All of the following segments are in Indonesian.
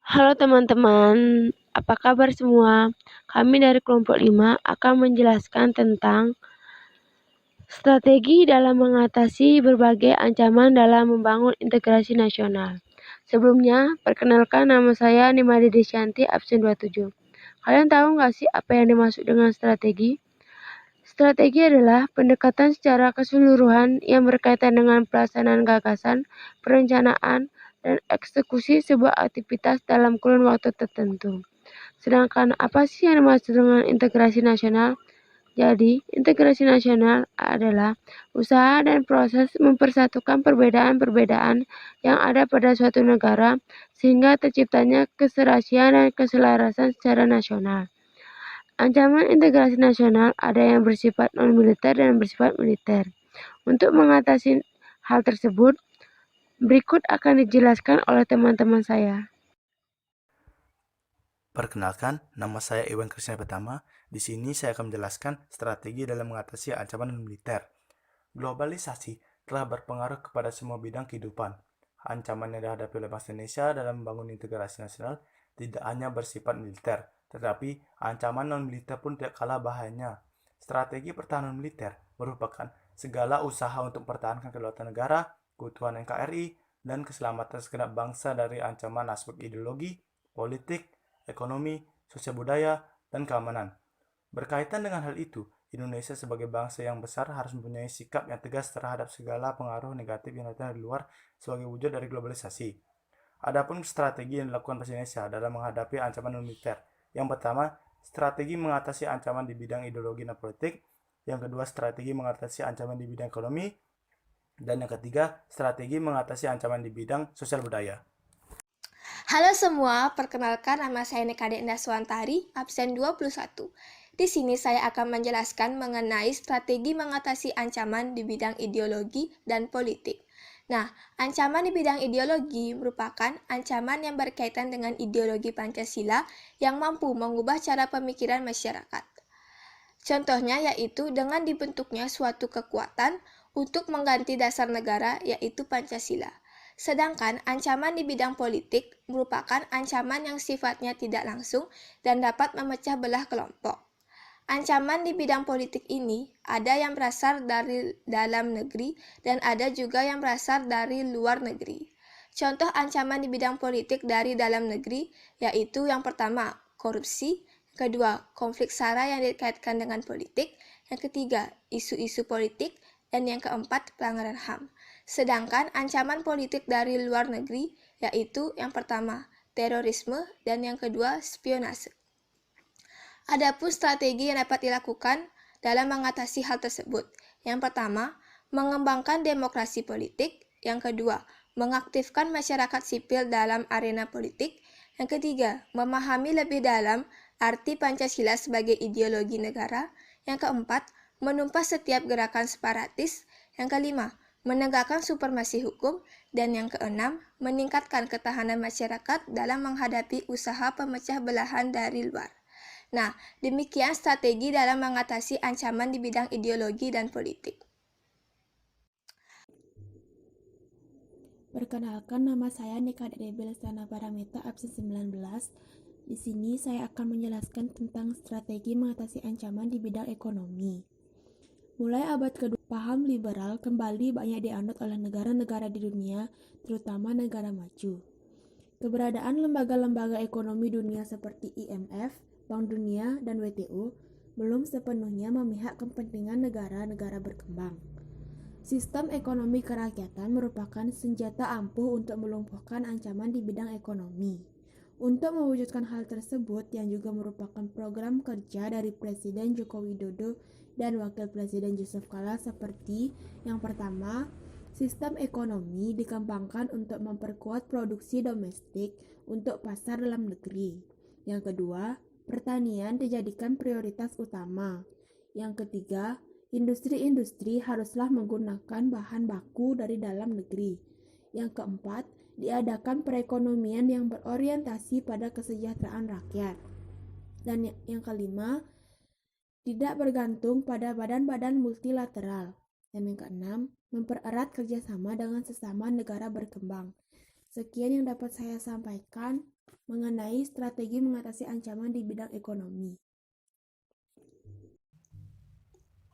Halo teman-teman, apa kabar semua? Kami dari kelompok 5 akan menjelaskan tentang strategi dalam mengatasi berbagai ancaman dalam membangun integrasi nasional. Sebelumnya, perkenalkan nama saya Nimade Desyanti, absen 27. Kalian tahu nggak sih apa yang dimaksud dengan strategi? Strategi adalah pendekatan secara keseluruhan yang berkaitan dengan pelaksanaan gagasan, perencanaan, dan eksekusi sebuah aktivitas dalam kurun waktu tertentu. Sedangkan apa sih yang dimaksud dengan integrasi nasional? Jadi, integrasi nasional adalah usaha dan proses mempersatukan perbedaan-perbedaan yang ada pada suatu negara sehingga terciptanya keserasian dan keselarasan secara nasional. Ancaman integrasi nasional ada yang bersifat non-militer dan bersifat militer. Untuk mengatasi hal tersebut, berikut akan dijelaskan oleh teman-teman saya. Perkenalkan, nama saya Iwan Krisna Pertama. Di sini saya akan menjelaskan strategi dalam mengatasi ancaman non-militer. Globalisasi telah berpengaruh kepada semua bidang kehidupan. Ancaman yang dihadapi oleh bangsa Indonesia dalam membangun integrasi nasional tidak hanya bersifat militer, tetapi ancaman non-militer pun tidak kalah bahayanya. Strategi pertahanan militer merupakan segala usaha untuk mempertahankan kedaulatan negara, keutuhan NKRI, dan keselamatan segenap bangsa dari ancaman aspek ideologi, politik, ekonomi, sosial budaya, dan keamanan. Berkaitan dengan hal itu, Indonesia sebagai bangsa yang besar harus mempunyai sikap yang tegas terhadap segala pengaruh negatif yang datang dari luar sebagai wujud dari globalisasi. Adapun strategi yang dilakukan Presiden Indonesia dalam menghadapi ancaman non-militer. Yang pertama, strategi mengatasi ancaman di bidang ideologi dan politik. Yang kedua, strategi mengatasi ancaman di bidang ekonomi. Dan yang ketiga, strategi mengatasi ancaman di bidang sosial budaya. Halo semua, perkenalkan nama saya Nekade Indah Swantari, absen 21. Di sini saya akan menjelaskan mengenai strategi mengatasi ancaman di bidang ideologi dan politik. Nah, ancaman di bidang ideologi merupakan ancaman yang berkaitan dengan ideologi Pancasila yang mampu mengubah cara pemikiran masyarakat. Contohnya yaitu dengan dibentuknya suatu kekuatan untuk mengganti dasar negara yaitu Pancasila. Sedangkan ancaman di bidang politik merupakan ancaman yang sifatnya tidak langsung dan dapat memecah belah kelompok. Ancaman di bidang politik ini ada yang berasal dari dalam negeri dan ada juga yang berasal dari luar negeri. Contoh ancaman di bidang politik dari dalam negeri yaitu yang pertama, korupsi, kedua, konflik SARA yang dikaitkan dengan politik, yang ketiga, isu-isu politik, dan yang keempat, pelanggaran HAM. Sedangkan ancaman politik dari luar negeri yaitu yang pertama, terorisme, dan yang kedua, spionase. Adapun strategi yang dapat dilakukan dalam mengatasi hal tersebut. Yang pertama, mengembangkan demokrasi politik. Yang kedua, mengaktifkan masyarakat sipil dalam arena politik. Yang ketiga, memahami lebih dalam arti Pancasila sebagai ideologi negara. Yang keempat, menumpas setiap gerakan separatis. Yang kelima, menegakkan supremasi hukum. Dan yang keenam, meningkatkan ketahanan masyarakat dalam menghadapi usaha pemecah belahan dari luar. Nah, demikian strategi dalam mengatasi ancaman di bidang ideologi dan politik. Perkenalkan, nama saya Nika Debel Sana Paramita, absen 19. Di sini saya akan menjelaskan tentang strategi mengatasi ancaman di bidang ekonomi. Mulai abad kedua, paham liberal kembali banyak dianut oleh negara-negara di dunia, terutama negara maju. Keberadaan lembaga-lembaga ekonomi dunia seperti IMF, Bank Dunia, dan WTO belum sepenuhnya memihak kepentingan negara-negara berkembang. Sistem ekonomi kerakyatan merupakan senjata ampuh untuk melumpuhkan ancaman di bidang ekonomi. Untuk mewujudkan hal tersebut, yang juga merupakan program kerja dari Presiden Joko Widodo dan Wakil Presiden Yusuf Kala seperti yang pertama, sistem ekonomi dikembangkan untuk memperkuat produksi domestik untuk pasar dalam negeri. Yang kedua, pertanian dijadikan prioritas utama. Yang ketiga, industri-industri haruslah menggunakan bahan baku dari dalam negeri. Yang keempat, diadakan perekonomian yang berorientasi pada kesejahteraan rakyat. Dan yang kelima, tidak bergantung pada badan-badan multilateral. Dan yang keenam, mempererat kerjasama dengan sesama negara berkembang. Sekian yang dapat saya sampaikan mengenai strategi mengatasi ancaman di bidang ekonomi.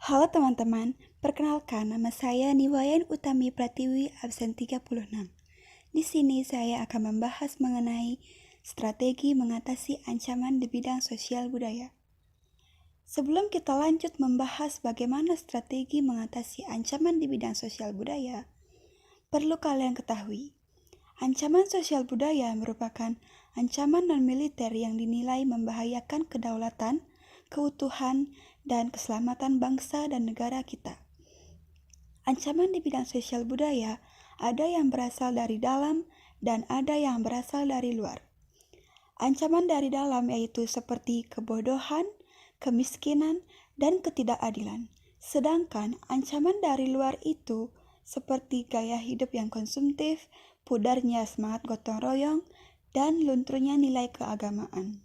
Halo teman-teman, perkenalkan nama saya Niwayan Utami Pratiwi, absen 36. Di sini saya akan membahas mengenai strategi mengatasi ancaman di bidang sosial budaya. Sebelum kita lanjut membahas bagaimana strategi mengatasi ancaman di bidang sosial budaya, perlu kalian ketahui, ancaman sosial budaya merupakan ancaman non-militer yang dinilai membahayakan kedaulatan, keutuhan, dan keselamatan bangsa dan negara kita. Ancaman di bidang sosial budaya ada yang berasal dari dalam dan ada yang berasal dari luar. Ancaman dari dalam yaitu seperti kebodohan, kemiskinan, dan ketidakadilan. Sedangkan ancaman dari luar itu seperti gaya hidup yang konsumtif, pudarnya semangat gotong royong, dan lunturnya nilai keagamaan.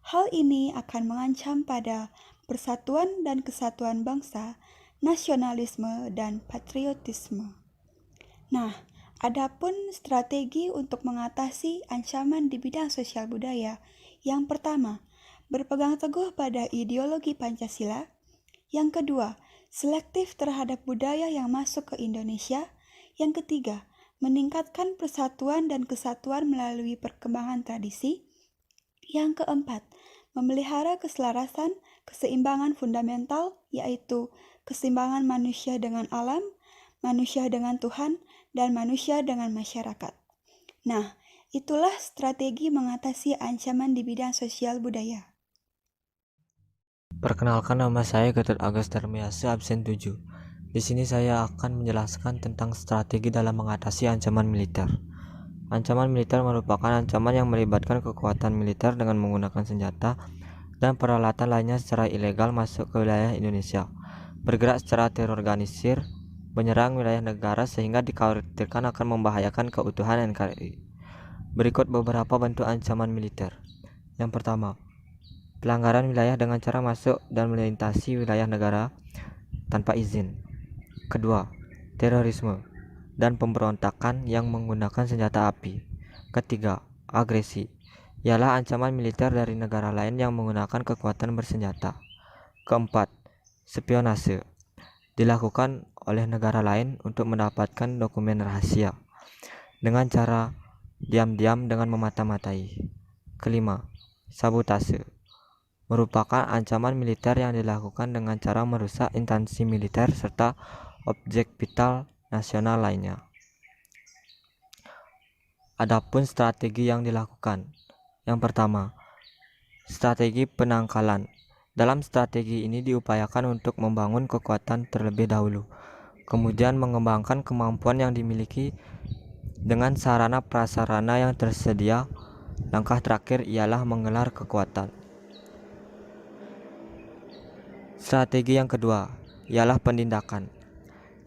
Hal ini akan mengancam pada persatuan dan kesatuan bangsa, nasionalisme, dan patriotisme. Nah, adapun strategi untuk mengatasi ancaman di bidang sosial budaya, yang pertama, berpegang teguh pada ideologi Pancasila. Yang kedua, selektif terhadap budaya yang masuk ke Indonesia. Yang ketiga, meningkatkan persatuan dan kesatuan melalui perkembangan tradisi. Yang keempat, memelihara keselarasan, keseimbangan fundamental, yaitu keseimbangan manusia dengan alam, manusia dengan Tuhan, dan manusia dengan masyarakat. Nah, itulah strategi mengatasi ancaman di bidang sosial budaya. Perkenalkan, nama saya Gatot Agus Darmiasa, absen 7. Di sini saya akan menjelaskan tentang strategi dalam mengatasi ancaman militer. Ancaman militer merupakan ancaman yang melibatkan kekuatan militer dengan menggunakan senjata dan peralatan lainnya secara ilegal masuk ke wilayah Indonesia, bergerak secara terorganisir, menyerang wilayah negara sehingga dikhawatirkan akan membahayakan keutuhan NKRI. Berikut beberapa bentuk ancaman militer. Yang pertama, pelanggaran wilayah dengan cara masuk dan melintasi wilayah negara tanpa izin. Kedua, terorisme dan pemberontakan yang menggunakan senjata api. Ketiga, agresi, ialah ancaman militer dari negara lain yang menggunakan kekuatan bersenjata. Keempat, spionase, dilakukan oleh negara lain untuk mendapatkan dokumen rahasia dengan cara diam-diam dengan memata-matai. Kelima, sabotase, merupakan ancaman militer yang dilakukan dengan cara merusak instansi militer serta objek vital nasional lainnya. Adapun strategi yang dilakukan. Yang pertama, strategi penangkalan. Dalam strategi ini diupayakan untuk membangun kekuatan terlebih dahulu, kemudian mengembangkan kemampuan yang dimiliki dengan sarana prasarana yang tersedia. Langkah terakhir ialah menggelar kekuatan. Strategi yang kedua ialah penindakan.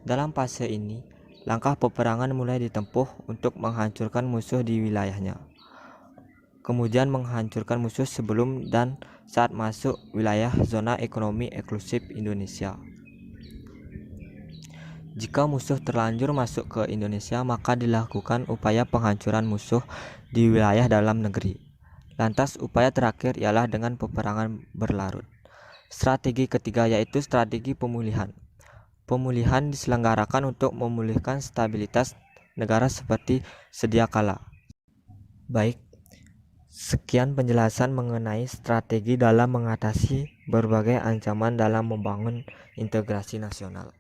Dalam fase ini, langkah peperangan mulai ditempuh untuk menghancurkan musuh di wilayahnya, kemudian menghancurkan musuh sebelum dan saat masuk wilayah zona ekonomi eksklusif Indonesia. Jika musuh terlanjur masuk ke Indonesia, maka dilakukan upaya penghancuran musuh di wilayah dalam negeri. Lantas upaya terakhir ialah dengan peperangan berlarut. Strategi ketiga yaitu strategi pemulihan. Pemulihan diselenggarakan untuk memulihkan stabilitas negara seperti sedia kala. Baik, sekian penjelasan mengenai strategi dalam mengatasi berbagai ancaman dalam membangun integrasi nasional.